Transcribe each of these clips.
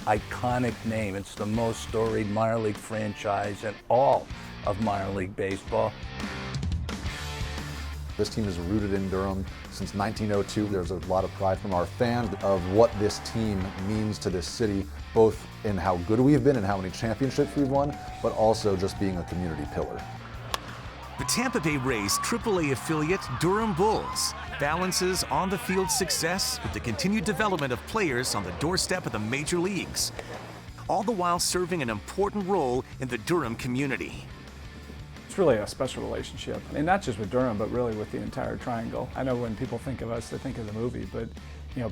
iconic name. It's the most storied minor league franchise in all of minor league baseball. This team is rooted in Durham since 1902. There's a lot of pride from our fans of what this team means to this city, both in how good we've been and how many championships we've won, but also just being a community pillar. The Tampa Bay Rays AAA affiliate Durham Bulls balances on-the-field success with the continued development of players on the doorstep of the major leagues, all the while serving an important role in the Durham community. It's really a special relationship, and not just with Durham, but really with the entire triangle. I know when people think of us, they think of the movie, but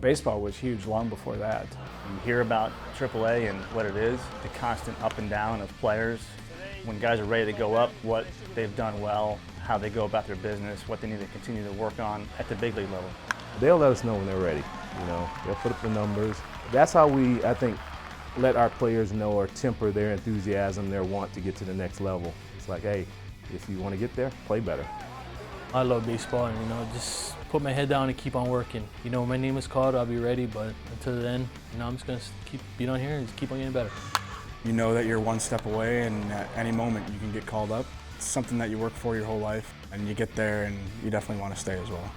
baseball was huge long before that. You hear about AAA and what it is, the constant up and down of players. When guys are ready to go up, what they've done well, how they go about their business, what they need to continue to work on at the big league level. They'll let us know when they're ready. They'll put up the numbers. That's how we, I think, let our players know or temper their enthusiasm, their want to get to the next level. It's like, hey, if you want to get there, play better. I love baseball, and just put my head down and keep on working. When my name is called, I'll be ready, but until then, I'm just gonna keep being on here and just keep on getting better. You know that you're one step away, and at any moment you can get called up. It's something that you work for your whole life, and you get there and you definitely want to stay as well.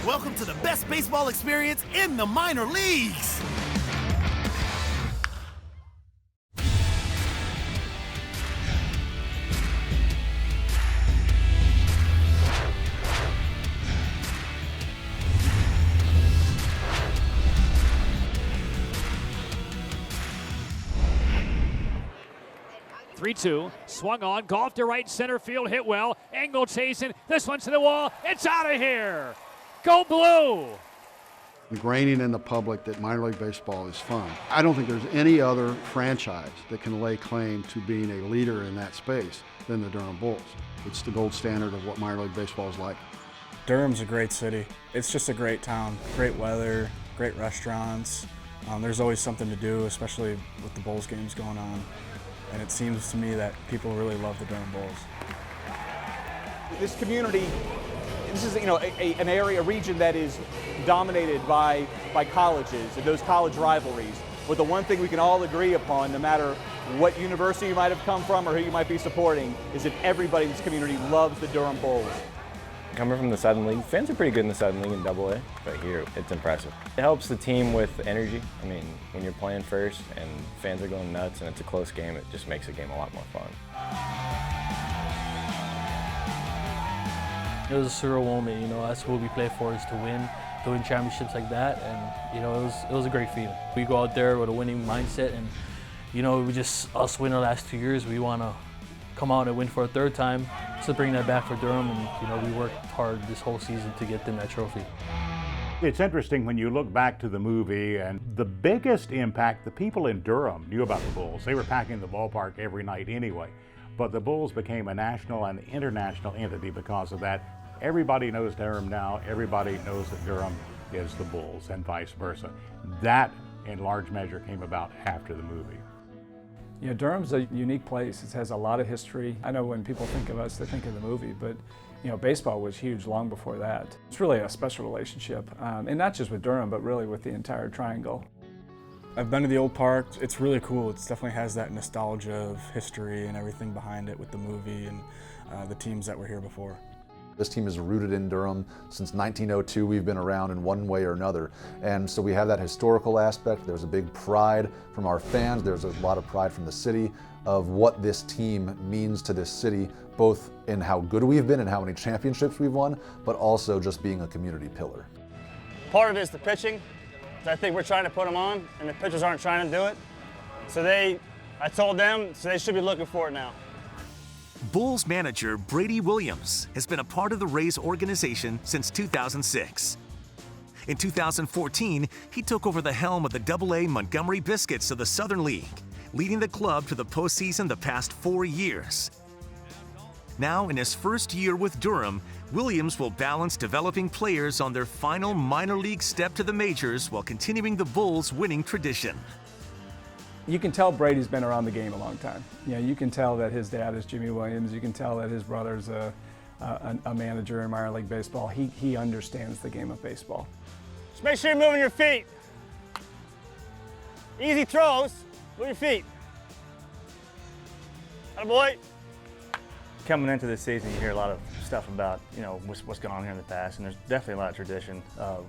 Welcome to the best baseball experience in the minor leagues. Three-two, swung on, golf to right center field, hit well. Engel chasing, this one's to the wall. It's out of here. Go Blue. Ingraining in the public that minor league baseball is fun. I don't think there's any other franchise that can lay claim to being a leader in that space than the Durham Bulls. It's the gold standard of what minor league baseball is like. Durham's a great city. It's just a great town. Great weather, great restaurants. There's always something to do, especially with the Bulls games going on. And it seems to me that people really love the Durham Bulls. This community, this is an area, a region that is dominated by colleges and those college rivalries. But the one thing we can all agree upon, no matter what university you might have come from or who you might be supporting, is that everybody in this community loves the Durham Bulls. Coming from the Southern League, fans are pretty good in the Southern League in AA, but here it's impressive. It helps the team with energy. I mean, when you're playing first and fans are going nuts and it's a close game, it just makes the game a lot more fun. It was a surreal moment, that's what we play for, is to win championships like that, and it was a great feeling. We go out there with a winning mindset, and we just, us win the last 2 years, we want to come out and win for a third time, to bring that back for Durham, and we worked hard this whole season to get them that trophy. It's interesting when you look back to the movie, and the biggest impact, the people in Durham knew about the Bulls. They were packing the ballpark every night anyway, but the Bulls became a national and international entity because of that. Everybody knows Durham now, everybody knows that Durham is the Bulls, and vice versa. That, in large measure, came about after the movie. Durham's a unique place. It has a lot of history. I know when people think of us, they think of the movie, but baseball was huge long before that. It's really a special relationship, and not just with Durham, but really with the entire triangle. I've been to the old park. It's really cool. It definitely has that nostalgia of history and everything behind it with the movie and the teams that were here before. This team is rooted in Durham since 1902. We've been around in one way or another. And so we have that historical aspect. There's a big pride from our fans. There's a lot of pride from the city of what this team means to this city, both in how good we've been and how many championships we've won, but also just being a community pillar. Part of it is the pitching. I think we're trying to put them on, and the pitchers aren't trying to do it. So I told them, so they should be looking for it now. Bulls manager Brady Williams has been a part of the Rays organization since 2006. In 2014, he took over the helm of the AA Montgomery Biscuits of the Southern League, leading the club to the postseason the past 4 years. Now, in his first year with Durham, Williams will balance developing players on their final minor league step to the majors while continuing the Bulls' winning tradition. You can tell Brady's been around the game a long time. You can tell that his dad is Jimmy Williams. You can tell that his brother's a manager in minor league baseball. He understands the game of baseball. Just make sure you're moving your feet. Easy throws. Move your feet. Attaboy. Coming into this season, you hear a lot of stuff about, you know, what's gone on here in the past, and there's definitely a lot of tradition of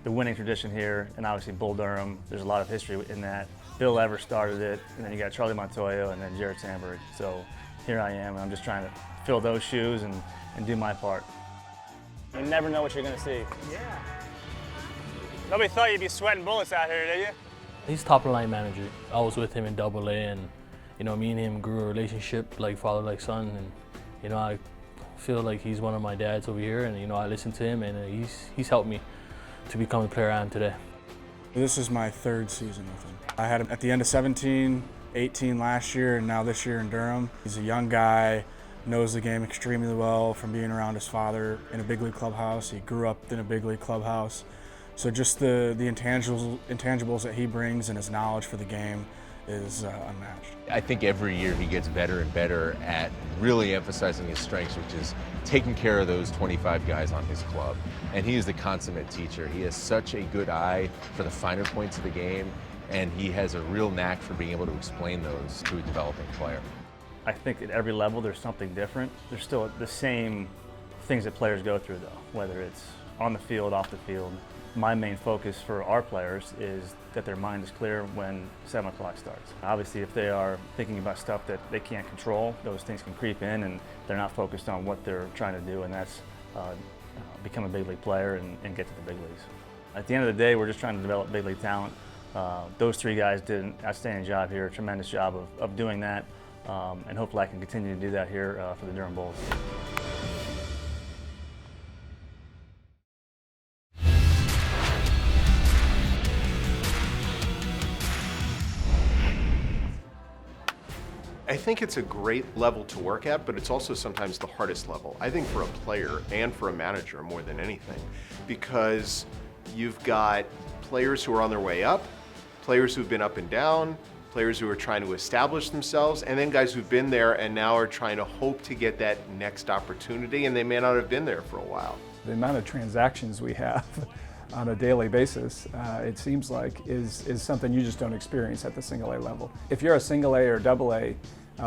the winning tradition here, and obviously Bull Durham. There's a lot of history in that. Bill Evers started it, and then you got Charlie Montoya, and then Jared Sandberg. So here I am, and I'm just trying to fill those shoes and do my part. You never know what you're going to see. Yeah. Nobody thought you'd be sweating bullets out here, did you? He's top line manager. I was with him in AA, and you know, me and him grew a relationship like father, like son, and you know, I feel like he's one of my dads over here, and you know, I listen to him, and he's helped me to become the player I am today. This is my third season with him. I had him at the end of 17, 18 last year, and now this year in Durham. He's a young guy, knows the game extremely well from being around his father in a big league clubhouse. He grew up in a big league clubhouse. So just the intangibles that he brings and his knowledge for the game is unmatched. I think every year he gets better and better at really emphasizing his strengths, which is taking care of those 25 guys on his club. And he is the consummate teacher. He has such a good eye for the finer points of the game, and he has a real knack for being able to explain those to a developing player. I think at every level there's something different. There's still the same things that players go through though, whether it's on the field, off the field. My main focus for our players is that their mind is clear when 7 o'clock starts. Obviously, if they are thinking about stuff that they can't control, those things can creep in and they're not focused on what they're trying to do, and that's become a big league player and get to the big leagues. At the end of the day, we're just trying to develop big league talent. Those three guys did an outstanding job here, a tremendous job of doing that, and hopefully I can continue to do that here for the Durham Bulls. I think it's a great level to work at, but it's also sometimes the hardest level. I think for a player and for a manager more than anything, because you've got players who are on their way up, players who've been up and down, players who are trying to establish themselves, and then guys who've been there and now are trying to hope to get that next opportunity, and they may not have been there for a while. The amount of transactions we have on a daily basis, it seems like, is something you just don't experience at the single A level. If you're a single A or AA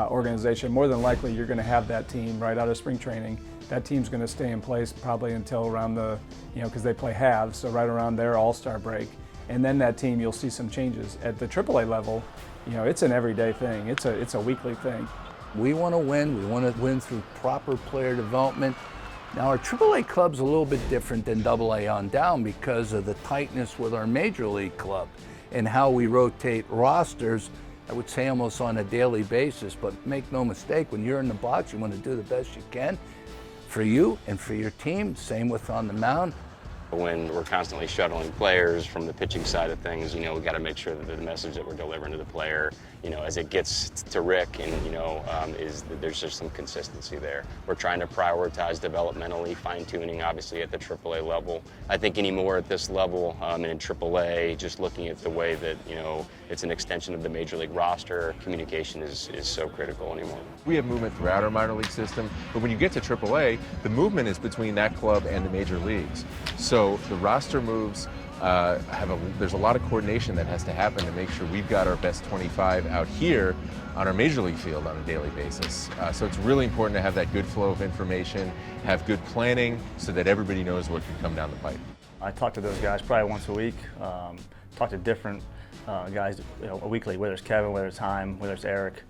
organization, more than likely you're going to have that team right out of spring training. That team's going to stay in place probably until around the, because they play halves, so right around their all-star break. And then that team, you'll see some changes. At the AAA level, it's an everyday thing. It's a weekly thing. We want to win. We want to win through proper player development. Now our AAA club's a little bit different than AA on down because of the tightness with our major league club and how we rotate rosters, I would say almost on a daily basis. But make no mistake, when you're in the box, you want to do the best you can for you and for your team. Same with on the mound. When we're constantly shuttling players from the pitching side of things, we got to make sure that the message that we're delivering to the player, as it gets to Rick, and is that there's just some consistency there. We're trying to prioritize developmentally, fine-tuning, obviously at the AAA level. I think anymore at this level and in AAA, just looking at the way that it's an extension of the major league roster, communication is so critical anymore. We have movement throughout our minor league system, but when you get to AAA, the movement is between that club and the major leagues. So the roster moves, there's a lot of coordination that has to happen to make sure we've got our best 25 out here on our major league field on a daily basis. So it's really important to have that good flow of information, have good planning so that everybody knows what can come down the pipe. I talk to those guys probably once a week, talk to different guys weekly, whether it's Kevin, whether it's Heim, whether it's Eric.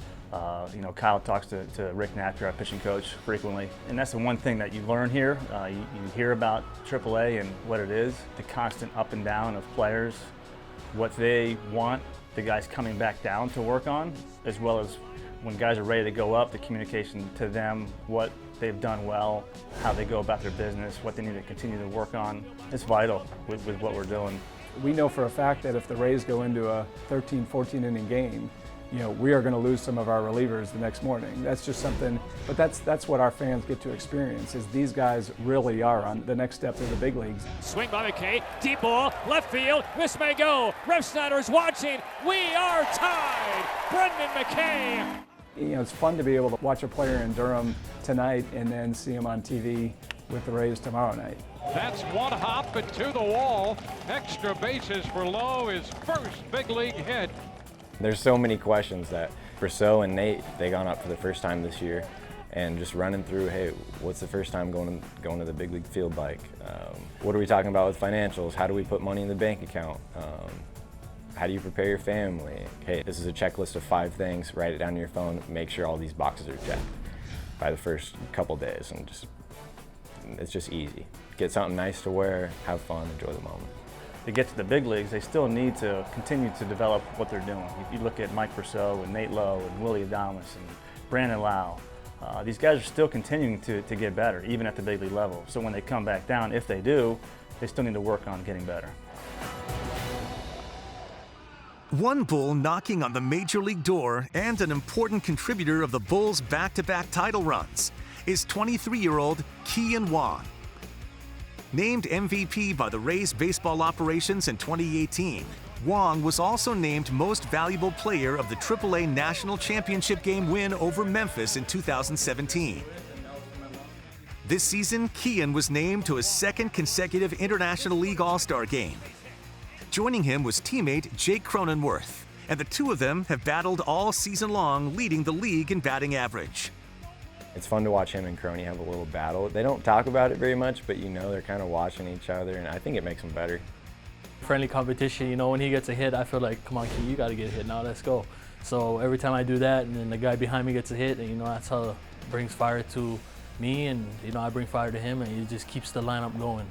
Kyle talks to Rick Nappier, our pitching coach, frequently. And that's the one thing that you learn here. You hear about AAA and what it is, the constant up and down of players, what they want the guys coming back down to work on, as well as when guys are ready to go up, the communication to them, what they've done well, how they go about their business, what they need to continue to work on. It's vital with what we're doing. We know for a fact that if the Rays go into a 13, 14 inning game, we are going to lose some of our relievers the next morning. That's just something, but that's what our fans get to experience, is these guys really are on the next step to the big leagues. Swing by McKay, deep ball, left field, this may go. Ref Snyder's watching, we are tied. Brendan McKay. It's fun to be able to watch a player in Durham tonight and then see him on TV with the Rays tomorrow night. That's one hop and to the wall. Extra bases for Lowe, his first big league hit. There's so many questions that Brosseau and Nate, they gone up for the first time this year, and just running through, hey, what's the first time going to the big league field like? What are we talking about with financials? How do we put money in the bank account? How do you prepare your family? Hey, this is a checklist of 5 things. Write it down on your phone. Make sure all these boxes are checked by the first couple days, and it's just easy. Get something nice to wear, have fun, enjoy the moment. To get to the big leagues, they still need to continue to develop what they're doing. You look at Mike Brosseau and Nate Lowe and Willie Adames and Brandon Lau. These guys are still continuing to get better, even at the big league level. So when they come back down, if they do, they still need to work on getting better. One Bull knocking on the Major League door and an important contributor of the Bulls' back-to-back title runs is 23-year-old Kean Wong. Named MVP by the Rays baseball operations in 2018, Wong was also named Most Valuable Player of the AAA National Championship Game win over Memphis in 2017. This season, Kean was named to his 2nd consecutive International League All-Star game. Joining him was teammate Jake Cronenworth, and the two of them have battled all season long, leading the league in batting average. It's fun to watch him and Crony have a little battle. They don't talk about it very much, but you know they're kind of watching each other, and I think it makes them better. Friendly competition, you know, when he gets a hit, I feel like, come on, Key, you got to get a hit now, let's go. So every time I do that, and then the guy behind me gets a hit, and you know, that's how it brings fire to me, and you know, I bring fire to him, and he just keeps the lineup going.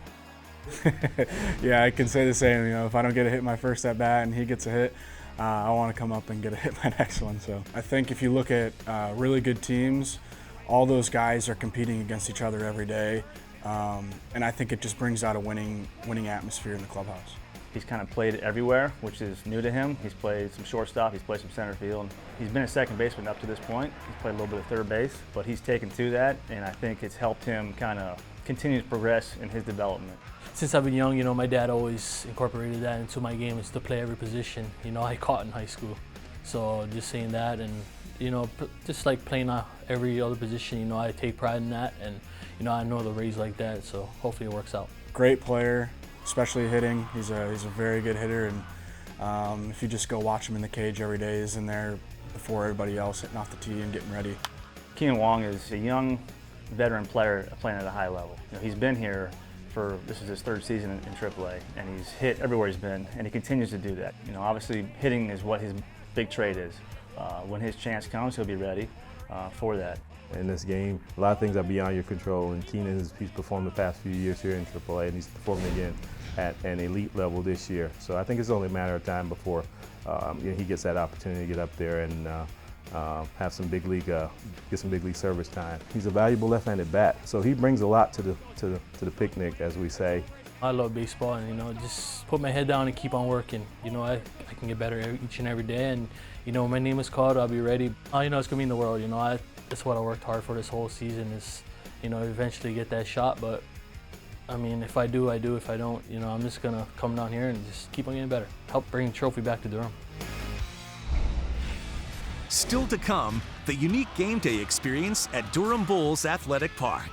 Yeah, I can say the same. You know, if I don't get a hit my first at bat and he gets a hit, I want to come up and get a hit my next one. So I think if you look at really good teams, all those guys are competing against each other every day, and I think it just brings out a winning atmosphere in the clubhouse. He's kind of played everywhere, which is new to him. He's played some shortstop, he's played some center field. He's been a second baseman up to this point. He's played a little bit of third base, but he's taken to that, and I think it's helped him kind of continue to progress in his development. Since I've been young, you know, my dad always incorporated that into my game, is to play every position. You know, I caught in high school. So just seeing that and, you know, just like playing every other position, you know, I take pride in that, and, you know, I know the Rays like that, so hopefully it works out. Great player, especially hitting. He's a very good hitter, and if you just go watch him in the cage every day, he's in there before everybody else, hitting off the tee and getting ready. Kean Wong is a young veteran player playing at a high level. You know, he's been here this is his 3rd season in AAA, and he's hit everywhere he's been, and he continues to do that. You know, obviously hitting is what his big trait is. When his chance comes, he'll be ready for that. In this game, a lot of things are beyond your control, and Keenan he's performed the past few years here in AAA, and he's performing again at an elite level this year. So I think it's only a matter of time before you know, he gets that opportunity to get up there and have some big league, get some big league service time. He's a valuable left-handed bat, so he brings a lot to the picnic, as we say. I love baseball, and you know, just put my head down and keep on working. You know, I can get better each and every day, and you know, when my name is called, I'll be ready. You know, it's gonna mean the world. You know, that's what I worked hard for this whole season, is, you know, eventually get that shot. But I mean, if I do, I do. If I don't, you know, I'm just gonna come down here and just keep on getting better. Help bring the trophy back to Durham. Still to come, the unique game day experience at Durham Bulls Athletic Park.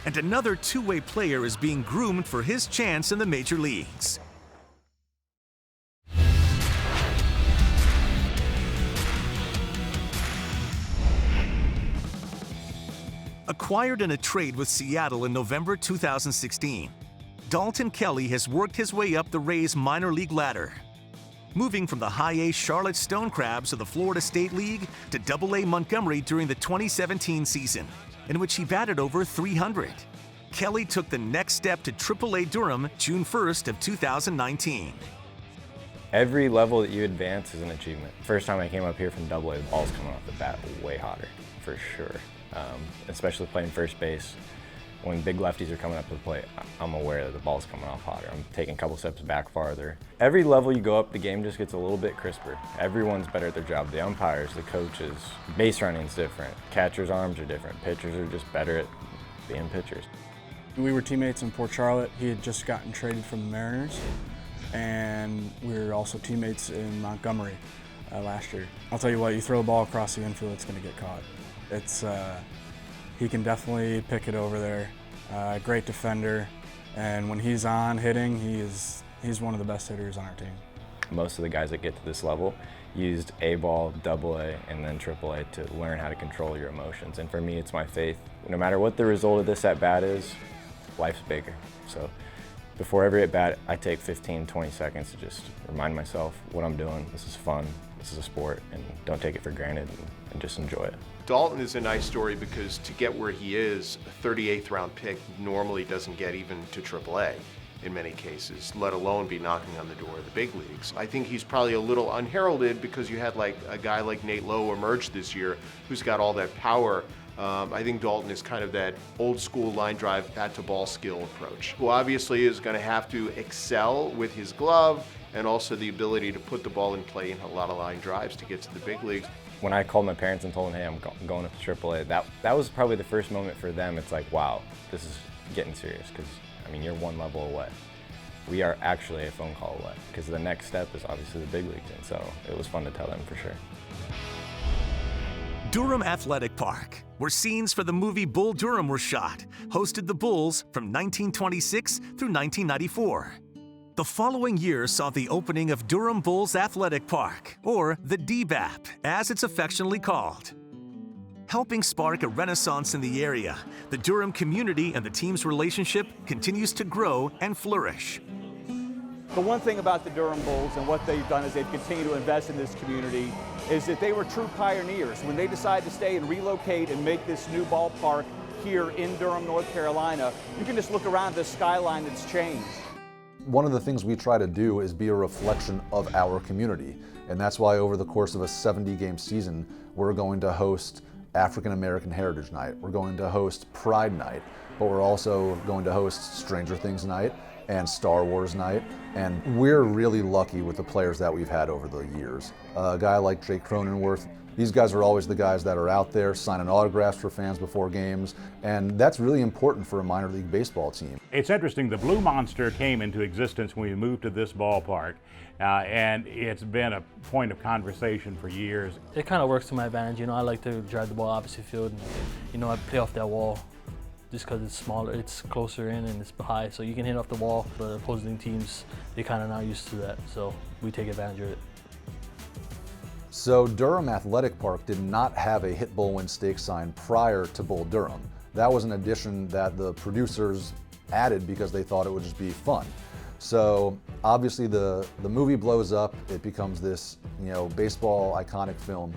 And another two-way player is being groomed for his chance in the major leagues. Acquired in a trade with Seattle in November 2016, Dalton Kelly has worked his way up the Rays minor league ladder, moving from the high-A Charlotte Stonecrabs of the Florida State League to Double-A Montgomery during the 2017 season, in which he batted over .300. Kelly took the next step to Triple-A Durham June 1st of 2019. Every level that you advance is an achievement. First time I came up here from Double-A, the ball's coming off the bat way hotter, for sure. Especially playing first base. When big lefties are coming up to the plate, I'm aware that the ball's coming off hotter. I'm taking a couple steps back farther. Every level you go up, the game just gets a little bit crisper. Everyone's better at their job. The umpires, the coaches, base running's different. Catchers' arms are different. Pitchers are just better at being pitchers. We were teammates in Port Charlotte. He had just gotten traded from the Mariners, and we were also teammates in Montgomery last year. I'll tell you what, you throw a ball across the infield, it's going to get caught. he can definitely pick it over there. Great defender, and when he's on hitting, he's one of the best hitters on our team. Most of the guys that get to this level used A-ball, AA, and then AAA to learn how to control your emotions. And for me, it's my faith. No matter what the result of this at-bat is, life's bigger. So before every at-bat, I take 15, 20 seconds to just remind myself what I'm doing. This is fun, this is a sport, and don't take it for granted, and just enjoy it. Dalton is a nice story because to get where he is, a 38th round pick normally doesn't get even to AAA in many cases, let alone be knocking on the door of the big leagues. I think he's probably a little unheralded because you had like a guy like Nate Lowe emerge this year who's got all that power. I think Dalton is kind of that old school line drive bat to ball skill approach, who obviously is going to have to excel with his glove and also the ability to put the ball in play in a lot of line drives to get to the big leagues. When I called my parents and told them, hey, I'm going up to AAA, that was probably the first moment for them. It's like, wow, this is getting serious, because I mean, you're one level away. We are actually a phone call away, because the next step is obviously the big leagues, and so it was fun to tell them for sure. Durham Athletic Park, where scenes for the movie Bull Durham were shot, hosted the Bulls from 1926 through 1994. The following year saw the opening of Durham Bulls Athletic Park, or the DBAP, as it's affectionately called. Helping spark a renaissance in the area, the Durham community and the team's relationship continues to grow and flourish. The one thing about the Durham Bulls and what they've done is they've continued to invest in this community is that they were true pioneers. When they decided to stay and relocate and make this new ballpark here in Durham, North Carolina, you can just look around the skyline that's changed. One of the things we try to do is be a reflection of our community, and that's why over the course of a 70-game season, we're going to host African American Heritage Night, we're going to host Pride Night, but we're also going to host Stranger Things Night and Star Wars Night, and we're really lucky with the players that we've had over the years. A guy like Jake Cronenworth, these guys are always the guys that are out there signing autographs for fans before games, and that's really important for a minor league baseball team. It's interesting, the Blue Monster came into existence when we moved to this ballpark, and it's been a point of conversation for years. It kind of works to my advantage. You know, I like to drive the ball opposite field, and, you know, I play off that wall just because it's smaller, it's closer in, and it's high, so you can hit off the wall. But opposing teams, they kind of not used to that, so we take advantage of it. So Durham Athletic Park did not have a Hit Bull Win Stake sign prior to Bull Durham. That was an addition that the producers added because they thought it would just be fun. So obviously the movie blows up, it becomes this, you know, baseball iconic film,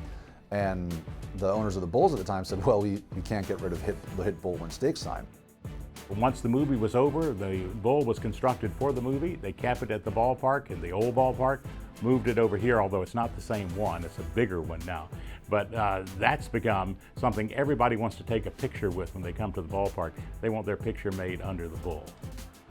and the owners of the Bulls at the time said, well, we can't get rid of the Hit Bull Win Stake sign. Once the movie was over, the bull was constructed for the movie. They kept it at the ballpark, in the old ballpark, moved it over here, although it's not the same one, it's a bigger one now. But that's become something everybody wants to take a picture with when they come to the ballpark. They want their picture made under the bull.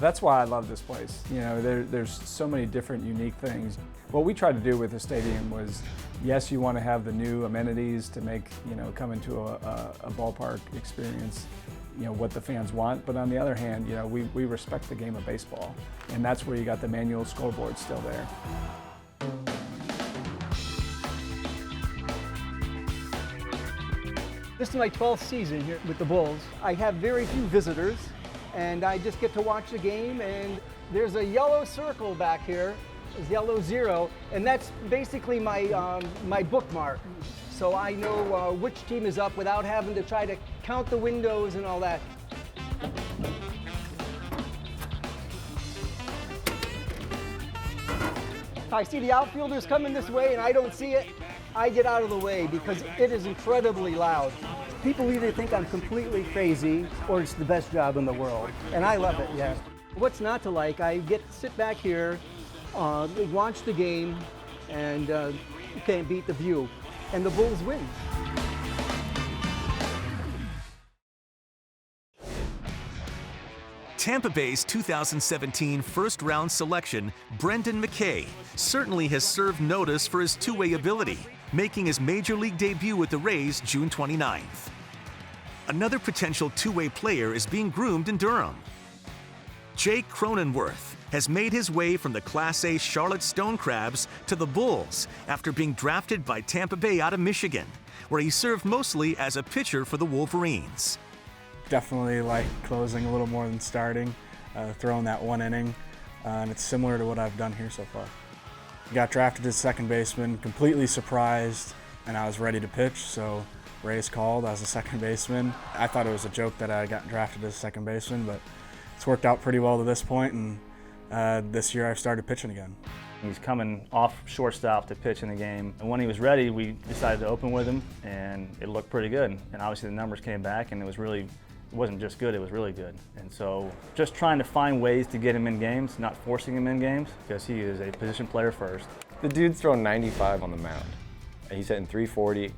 That's why I love this place. You know, there's so many different unique things. What we tried to do with the stadium was, yes, you want to have the new amenities to make, you know, coming to a ballpark experience, you know, what the fans want, but on the other hand, you know, we respect the game of baseball, and that's where you got the manual scoreboard still there. This is my 12th season here with the Bulls. I have very few visitors, and I just get to watch the game, and there's a yellow circle back here, it's yellow 0, and that's basically my, my bookmark. So I know which team is up without having to try to count the windows and all that. If I see the outfielders coming this way and I don't see it, I get out of the way because it is incredibly loud. People either think I'm completely crazy or it's the best job in the world, and I love it, yeah. What's not to like, I get to sit back here, watch the game, and you can't beat the view, and the Bulls win. Tampa Bay's 2017 first-round selection, Brendan McKay, certainly has served notice for his two-way ability, making his Major League debut with the Rays June 29th. Another potential two-way player is being groomed in Durham. Jake Cronenworth has made his way from the Class A Charlotte Stonecrabs to the Bulls after being drafted by Tampa Bay out of Michigan, where he served mostly as a pitcher for the Wolverines. definitely like closing a little more than starting, throwing that one inning, and it's similar to what I've done here so far. Got drafted as second baseman, completely surprised, and I was ready to pitch, so Ray's called. I was a second baseman. I thought it was a joke that I got drafted as a second baseman, but it's worked out pretty well to this point, and this year I've started pitching again. He's coming off shortstop to pitch in the game, and when he was ready, we decided to open with him, and it looked pretty good. And obviously the numbers came back, and it wasn't just good, it was really good. And so just trying to find ways to get him in games, not forcing him in games, because he is a position player first. The dude's throwing 95 on the mound. He's hitting 340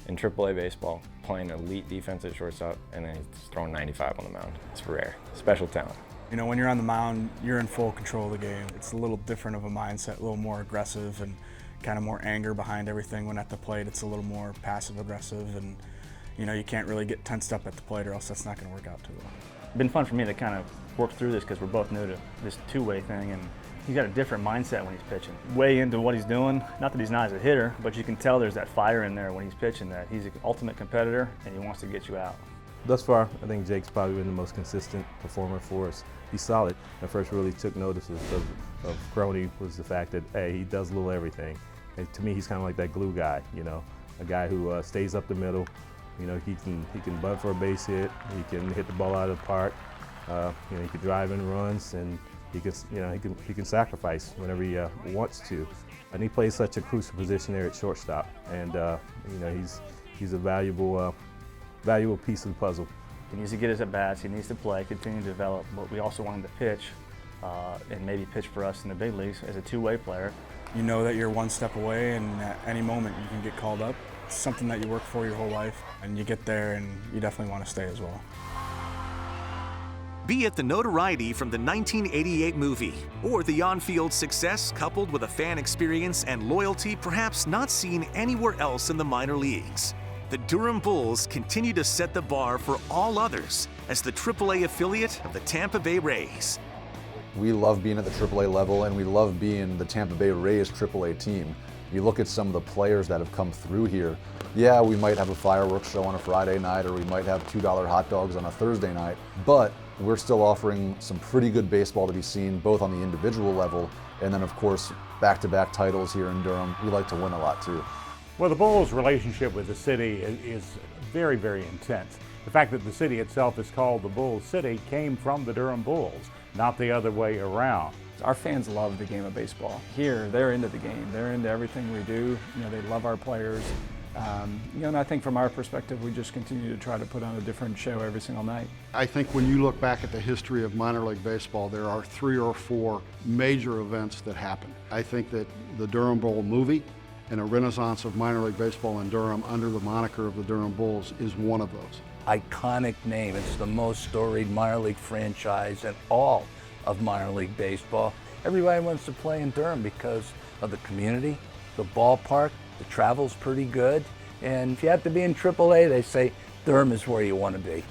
in AAA baseball, playing elite defense at shortstop, and then he's throwing 95 on the mound. It's rare. Special talent. You know, when you're on the mound, you're in full control of the game. It's a little different of a mindset, a little more aggressive and kind of more anger behind everything. When at the plate, it's a little more passive aggressive, and you know, you can't really get tensed up at the plate or else that's not going to work out too well. It's been fun for me to kind of work through this because we're both new to this two-way thing, and he's got a different mindset when he's pitching. Way into what he's doing. Not that he's not as a hitter, but you can tell there's that fire in there when he's pitching, that he's an ultimate competitor and he wants to get you out. Thus far, I think Jake's probably been the most consistent performer for us. He's solid. I first really took notice of Crony was the fact that, hey, he does a little everything. And to me, he's kind of like that glue guy, you know, a guy who stays up the middle. You know, he can bunt for a base hit. He can hit the ball out of the park. You know, he can drive in runs, and he can sacrifice whenever he wants to. And he plays such a crucial position there at shortstop. And you know, he's a valuable piece of the puzzle. He needs to get his at-bats, he needs to play, continue to develop, but we also want him to pitch and maybe pitch for us in the big leagues as a two-way player. You know that you're one step away, and at any moment you can get called up. It's something that you work for your whole life, and you get there and you definitely want to stay as well. Be it the notoriety from the 1988 movie, or the on-field success coupled with a fan experience and loyalty perhaps not seen anywhere else in the minor leagues, the Durham Bulls continue to set the bar for all others as the AAA affiliate of the Tampa Bay Rays. We love being at the AAA level, and we love being the Tampa Bay Rays AAA team. You look at some of the players that have come through here. Yeah, we might have a fireworks show on a Friday night, or we might have $2 hot dogs on a Thursday night, but we're still offering some pretty good baseball to be seen, both on the individual level, and then of course, back-to-back titles here in Durham. We like to win a lot too. Well, the Bulls' relationship with the city is very, very intense. The fact that the city itself is called the Bulls City came from the Durham Bulls, not the other way around. Our fans love the game of baseball. Here, they're into the game. They're into everything we do. You know, they love our players. You know, and I think from our perspective, we just continue to try to put on a different show every single night. I think when you look back at the history of minor league baseball, there are 3 or 4 major events that happen. I think that the Durham Bowl movie and a renaissance of minor league baseball in Durham under the moniker of the Durham Bulls is one of those. Iconic name. It's the most storied minor league franchise in all of minor league baseball. Everybody wants to play in Durham because of the community, the ballpark, the travel's pretty good, and if you have to be in AAA, they say Durham is where you want to be.